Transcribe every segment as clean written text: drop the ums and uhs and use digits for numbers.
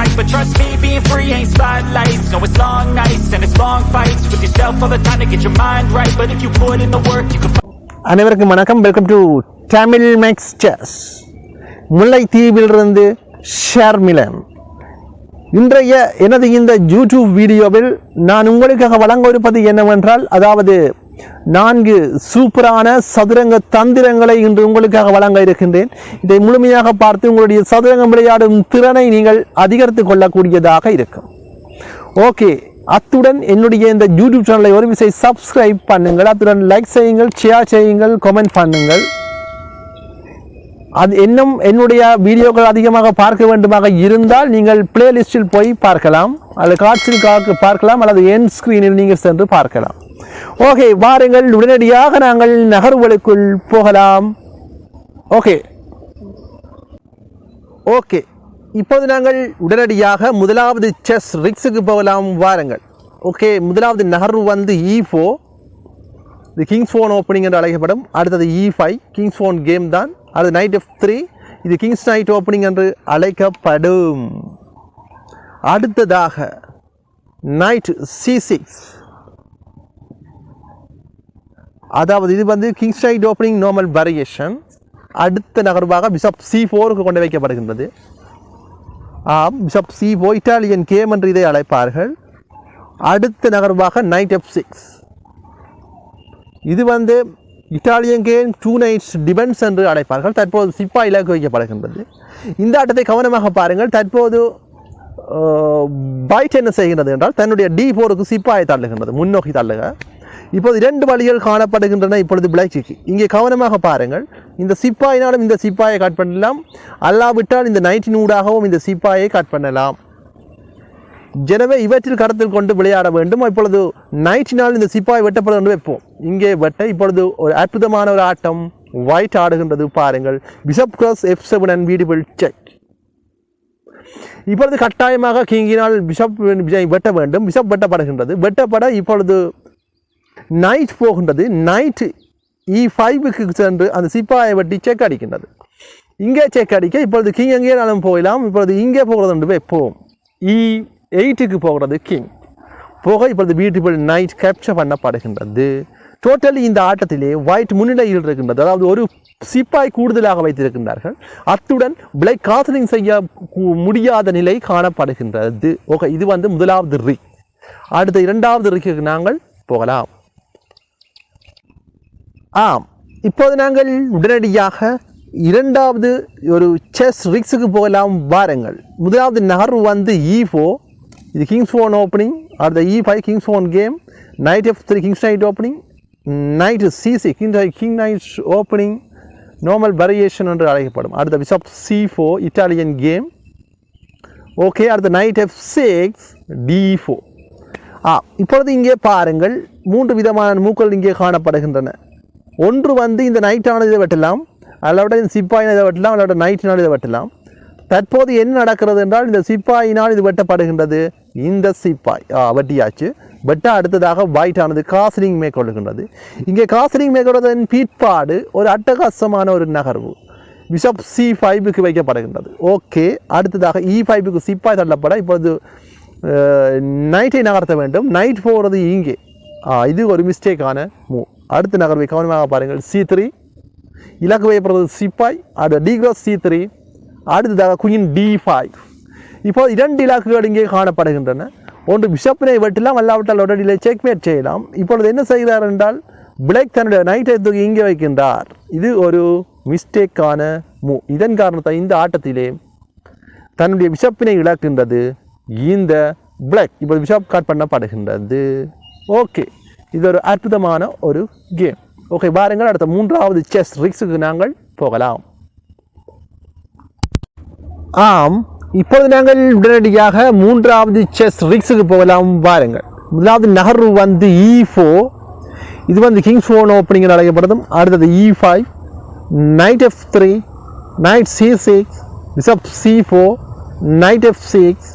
sight. But trust me, being free ain't spotlights. No, it's long nights and it's long fights with yourself all the time to get your mind right. But if you put in the work, you can அனைவருக்கும் வணக்கம். Welcome to Tamil Max chess. முல்லைத்தீவிலிருந்து ஷர்மிலன். இன்றைய எனது இந்த YouTube வீடியோவில் நான் உங்களுக்காக வழங்க இருப்பது என்னவென்றால், அதாவது 4 சூப்பரான சதுரங்க தந்திரங்களை இன்று உங்களுக்காக வழங்க இருக்கின்றேன். இதை முழுமையாக பார்த்து உங்களுடைய சதுரங்கம் விளையாடும் திறனை நீங்கள் அதிகரித்துக் கொள்ளக்கூடியதாக இருக்கும். ஓகே, அத்துடன் என்னுடைய இந்த யூடியூப் சேனலை ஒரு விசை சப்ஸ்கிரைப் பண்ணுங்கள். அத்துடன் லைக் செய்யுங்கள், ஷேர் செய்யுங்கள், கமெண்ட் பண்ணுங்கள். அது இன்னும் என்னுடைய வீடியோக்கள் அதிகமாக பார்க்க வேண்டுமாக இருந்தால் நீங்கள் பிளேலிஸ்டில் போய் பார்க்கலாம், அல்லது காட்சியில் பார்க்கலாம், அல்லது என் ஸ்க்ரீனில் நீங்கள் சென்று பார்க்கலாம். ஓகே, வாருங்கள், உடனடியாக நாங்கள் நகர்வுகளுக்குள் போகலாம். ஓகே, இப்போது நாங்கள் உடனடியாக முதலாவது செஸ் ரிக்ஸுக்கு போகலாம். வாருங்கள். ஓகே, முதலாவது நகர்வு வந்து E4, இது கிங்ஸ் ஃபோன் ஓப்பனிங் என்று அழைக்கப்படும். அடுத்தது E5, கிங்ஸ் ஃபோன் கேம் தான். அது நைட் F3, இது கிங்ஸ் நைட் ஓப்பனிங் என்று அழைக்கப்படும். அடுத்ததாக நைட் C6, அதாவது இது வந்து Kings night opening normal variation. அடுத்த நகர்வாக பிஷப் C4க்கு கொண்டு வைக்கப்படுகின்றது. பிஷப் C4 இட்டாலியன் கேம் என்று இதை அழைப்பார்கள். அடுத்த நகர்வாக நைட் F6, இது வந்து இட்டாலியன் கேம் 2 நைட்ஸ் டிபென்ஸ் என்று அழைப்பார்கள். தற்போது சிப்பா இலக்கு வைக்கப்படுகின்றது. இந்த ஆட்டத்தை கவனமாக பாருங்கள். தற்போது பைட் என்ன செய்கின்றது என்றால், தன்னுடைய D4க்கு சிப்பாயை தள்ளுகின்றது, முன்னோக்கி தள்ளுக. இப்போது 2 வழிகள் காணப்படுகின்றன. இப்பொழுது பிளாக்கு இங்கே கவனமாக பாருங்கள். இந்த சிப்பாயினாலும் இந்த சிப்பாயை கட் பண்ணலாம், அல்லாவிட்டால் இந்த நைட்டினூடாகவும் இந்த சிப்பாயை கட் பண்ணலாம். எனவே இவற்றில் கருத்தில் கொண்டு விளையாட வேண்டும். இப்பொழுது நைட்டினால் இந்த சிப்பாய் வெட்டப்படும் என்று வைப்போம். இங்கே வெட்ட இப்பொழுது ஒரு அற்புதமான ஒரு ஆட்டம் ஒயிட் ஆடுகின்றது. பாருங்கள், bishop cross F7 and beautiful check. இப்பொழுது கட்டாயமாக கிங்கினால் பிஷப் வெட்ட வேண்டும். பிஷப் வெட்டப்படுகின்றது. வெட்டப்பட இப்பொழுது நைட் போகின்றது. நைட் E5க்கு சென்று அந்த சிப்பாயை வெட்டி செக் அடிக்கின்றது. இங்கே செக் அடிக்க இப்பொழுது கிங் எங்கே நாளும் போகலாம். இப்பொழுது இங்கே போகிறது என்று வைப்போம். E8க்கு போகிறது கிங் போக இப்பொழுது பியூட்டிஃபுல் நைட் கேப்சர் பண்ணப்படுகின்றது. டோட்டலி இந்த ஆட்டத்திலே ஒயிட் முன்னிலையில் இருக்கின்றது. அதாவது ஒரு சிப்பாய் கூடுதலாக வைத்திருக்கின்றார்கள். அத்துடன் பிளாக் காசலிங் செய்ய முடியாத நிலை காணப்படுகின்றது. ஓகே, இது வந்து முதலாவது ரிக். அடுத்த 2வது ரிக்கு நாங்கள் போகலாம். இப்போது நாங்கள் உடனடியாக 2வது ஒரு செஸ் ரிக்ஸுக்கு போகலாம். வாருங்கள். முதலாவது நகர்வு வந்து E4, இது கிங்ஸ் ஃபோன் ஓப்பனிங். அடுத்த E5 Kings phone game. Night F3 Kings night opening. Night C6 king night opening normal variation என்று அழைக்கப்படும். அடுத்த bishop C4 Italian game. Okay, அடுத்த நைட் F6 D4. இப்பொழுது இங்கே பாருங்கள், 3 விதமான மூக்கள் இங்கே காணப்படுகின்றன. ஒன்று வந்து இந்த நைட்டானது இதை வெட்டலாம், அதோட இந்த சிப்பாயினால் இதை வெட்டலாம், அதோட நைட்டினால் இதை வெட்டலாம். தற்போது என்ன நடக்கிறது என்றால், இந்த சிப்பாயினால் இது வெட்டப்படுகின்றது. இந்த சிப்பாய் வெட்டியாச்சு. வெட்ட அடுத்ததாக ஒயிட்டானது காசலிங் மேற்கொள்கின்றது. இங்கே காசலிங் மேற்கொள்வதன் பிற்பாடு ஒரு அட்டகாசமான ஒரு நகர்வு பிஷப் C5க்கு வைக்கப்படுகின்றது. ஓகே, அடுத்ததாக E5க்கு சிப்பாய் தள்ளப்பட இப்பொழுது நைட்டை நகர்த்த வேண்டும். நைட் போகிறது இங்கே. இது ஒரு மிஸ்டேக்கான மூவ். அடுத்த நகர்வை கவனமாக பாருங்கள். C3 இலக்கு வைக்கப்படுறது சிப்பாய். அடுத்த D cross C3. அடுத்ததாக குயின் D5. இப்போது 2 இலக்குகள் இங்கே காணப்படுகின்றன. ஒன்று பிஷப்பினை வெட்டலாம், அல்லாவிட்டால் உடனடியிலே செக்மேட் செய்யலாம். இப்பொழுது என்ன செய்கிறார் என்றால், பிளாக் தன்னுடைய நைட்டை தூக்கி இங்கே வைக்கின்றார். இது ஒரு மிஸ்டேக்கான மூவ். இதன் காரணத்தை இந்த ஆட்டத்திலே தன்னுடைய பிஷப்பினை இழக்கின்றது இந்த பிளாக். இப்போது பிஷப் கட் பண்ணப்படுகின்றது. ஓகே, இது ஒரு அற்புதமான ஒரு கேம். ஓகே, பாருங்கள், அடுத்த 3வது செஸ் ரிக்ஸுக்கு நாங்கள் போகலாம். இப்போது நாங்கள் உடனடியாக 3வது செஸ் ரிக்ஸுக்கு போகலாம். வாருங்கள். முதலாவது நகர்வு வந்து E4, இது வந்து கிங்ஸ் ஃபோன் ஓப்பனிங் அழைக்கப்படும். அடுத்தது E5, night F3, night C6, bishop C4, night F6,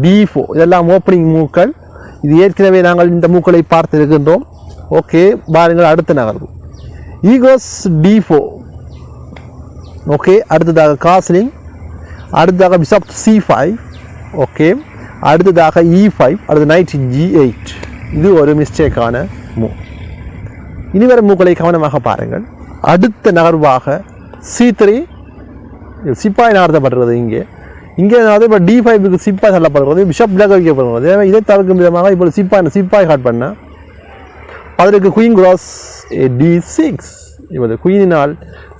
D4. இதெல்லாம் ஓப்பனிங் மூக்கள். இது ஏற்கனவே நாங்கள் இந்த மூக்களை பார்த்திருக்கின்றோம். ஓகே, பாருங்கள், அடுத்த நகர்வு E goes D4. ஓகே, அடுத்ததாக காஸ்லிங். அடுத்ததாக பிஷப் C5. ஓகே, அடுத்ததாக E5, அடுத்து நைட் G8. இது ஒரு மிஸ்டேக்கான மூவ். இனி வரும் மூக்களை கவனமாக பாருங்கள். அடுத்த நகர்வாக C3 சிப்பாய் நகர்த்தப்படுறது. இங்கே இப்போ D5க்கு சிப்பாய் தள்ளப்படுறது, பிஷப் பிளாக் வைக்கப்படுகிறது. எனவே இதை தவிர்க்கும் விதமாக இப்போ சிப்பாய் காட் பண்ண அதற்கு குயின் கிராஸ் D6. இப்போது குயினால்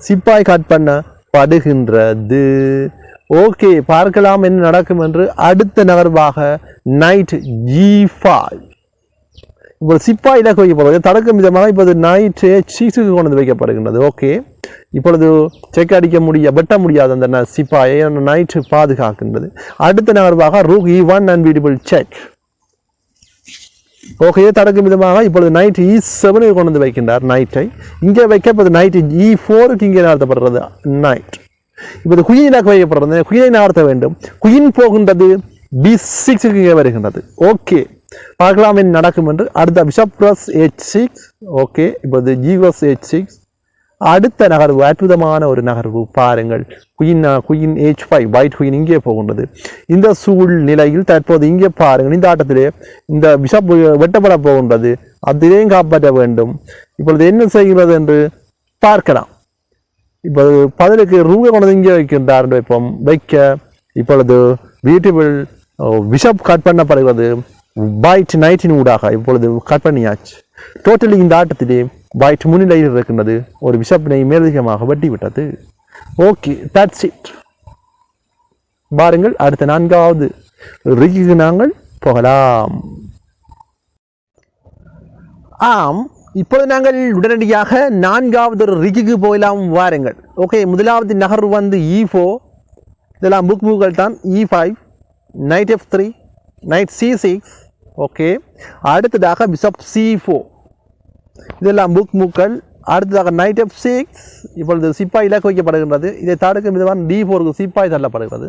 சிப்பாய் காட் பண்ணப்படுகின்றது. ஓகே, பார்க்கலாம் என்ன நடக்கும் என்று. அடுத்த நகர்வாக நைட் G5. இப்போ சிப்பாய் இலக்கு வைக்கப்படுவது தடுக்கும் விதமாக இப்போது நைட் H6க்கு கொண்டு வந்து வைக்கப்படுகின்றது. ஓகே, இப்பொழுது செக் அடிக்க வெட்ட முடியாது அந்த சிப்பாயை நைட் பாதுகாக்கின்றது. அடுத்த நகர்வாக ரூக் E1 அன்பிடிபிள் செக். ஓகே, தடுக்கும் விதமாக இப்பொழுது நைட் E7 கொண்டு வந்து வைக்கின்றார். நைட்டை இங்கே வைக்க இப்போது நைட் E4க்கு இங்கே நடத்தப்படுறது நைட். இப்போது குயின் இலக்கு வைக்கப்படுறது, குயினை நகர்த்த வேண்டும். குயின் போகின்றது D6க்கு இங்கே வருகின்றது. ஓகே, பார்க்கலாம் என்ன நடக்கும் என்று. அடுத்த பிஷப் கிராஸ் H6. ஓகே, இப்போது G கிராஸ் H6. அடுத்த நகர்வு அற்புதமான ஒரு நகர்வு பாருங்கள். குயின் H5, ஒயிட் குயின் இங்கே போகின்றது. இந்த சூழ்நிலையில் தற்போது இங்கே பாருங்கள், இந்த ஆட்டத்திலே இந்த பிஷப் வெட்டப்பட போகின்றது. அதிலேயும் காப்பாற்ற வேண்டும். இப்பொழுது என்ன செய்கிறது என்று பார்க்கலாம். இப்போது பதிலுக்கு ரூகை கொண்டு இங்கே வைக்கின்றார். வைக்க இப்பொழுது பியூட்டிஃபுல் பிஷப் கட் பண்ணப்படுகிறது. ஒயிட் நைட்டின் ஊடாக இப்பொழுது கட் பண்ணியாச்சு. டோட்டலி இந்த ஆட்டத்திலே ஒயிட் முன்னிலையில் இருக்கின்றது. ஒரு பிஷப்பினை மேலதிகமாக வெட்டிவிட்டது. Okay, that's it. பாருங்கள், அடுத்த 4வது ரிக்குக்கு நாங்கள் போகலாம். ஆம், இப்பொழுது நாங்கள் உடனடியாக 4வது ஒரு ரிக்குக்கு போகலாம். வாருங்கள். ஓகே, முதலாவது நகர்வு வந்து E4. இதெல்லாம் புக்கள் தான். E5, night F3, night C6. Okay, அடுத்ததாக பிஷப் C4. இதெல்லாம் புக்கள். அடுத்ததாக நைட் F6. இப்பொழுது சிப்பாய் இலக்கு வைக்கப்படுகின்றது. இதை தடுக்கும் விதமாக D4க்கு சிப்பாய் தள்ளப்படுகிறது.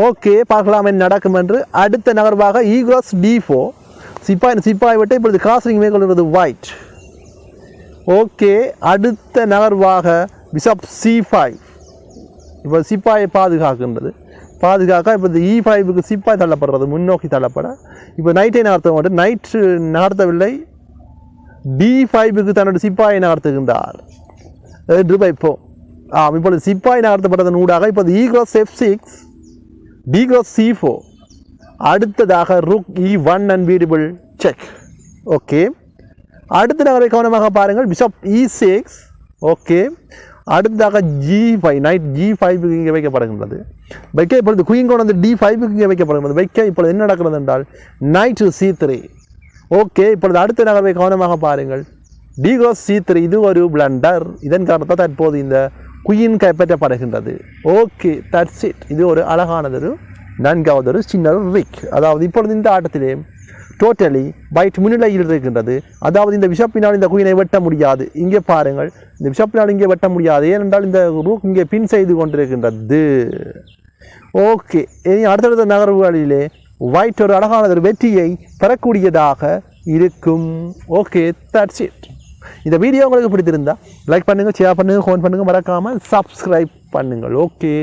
ஓகே, பார்க்கலாம் என்ன நடக்கும் என்று. அடுத்த நகர்வாக E கிராஸ் D4. சிப்பாய் விட்டு இப்பொழுது கிராசிங் மேற்கொள்கிறது ஒயிட். ஓகே, அடுத்த நகர்வாக பிஷப் C5. இப்போ சிப்பாயை பாதுகாக்கின்றது. இப்போது E5க்கு சிப்பாய் தள்ளப்படுறது, முன்னோக்கி தள்ளப்பட. இப்போ நைட்டை நகர்த்த மாட்டேன். நைட்டு நகர்த்தவில்லை. D5க்கு தன்னோட சிப்பாயை நகர்த்துகின்றார். இப்பொழுது சிப்பாய் நகர்த்தப்பட்டதன் ஊடாக இப்போது E cross F6, D cross C4. அடுத்ததாக ரூக் E1 அன்பிடிபிள் செக். ஓகே, அடுத்த நகரை கவனமாக பாருங்கள். Bishop E6. ஓகே, அடுத்ததாக G5, நைட் G5க்கு இங்கே வைக்கப்படுகின்றது. வைக்க இப்பொழுது குயின் கொண்டு வந்து D5க்கு இங்கே வைக்கப்படுகின்றது. வைக்க இப்பொழுது என்ன நடக்கிறது என்றால் நைட் C3. ஓகே, இப்பொழுது அடுத்த நகர்வை கவனமாக பாருங்கள். D cross C3. இது ஒரு பிளண்டர். இதன் காரணத்தால் தற்போது இந்த குயின் கைப்பற்றப்படுகின்றது. Okay, that's it. இது ஒரு அழகானதொரு 4வது ஒரு சின்ன ரிக். அதாவது இப்பொழுது இந்த ஆட்டத்திலே டோட்டலி ஒயிட் முன்னிலையில் இருக்கின்றது. அதாவது இந்த பிஷப்பினால் இந்த குயினை வெட்ட முடியாது. இங்கே பாருங்கள், இந்த பிஷப்பினால் இங்கே வெட்ட முடியாது. ஏனென்றால் இந்த ரூக் இங்கே பின் செய்து கொண்டிருக்கின்றது. ஓகே, இனி அடுத்தடுத்த நகர்வுகளிலே ஒயிட் ஒரு அழகான ஒரு வெற்றியை பெறக்கூடியதாக இருக்கும். Okay, that's it. இந்த வீடியோ உங்களுக்கு பிடித்திருந்தா லைக் பண்ணுங்கள், ஷேர் பண்ணுங்கள், கமெண்ட் பண்ணுங்கள், மறக்காமல் சப்ஸ்கிரைப் பண்ணுங்கள். ஓகே.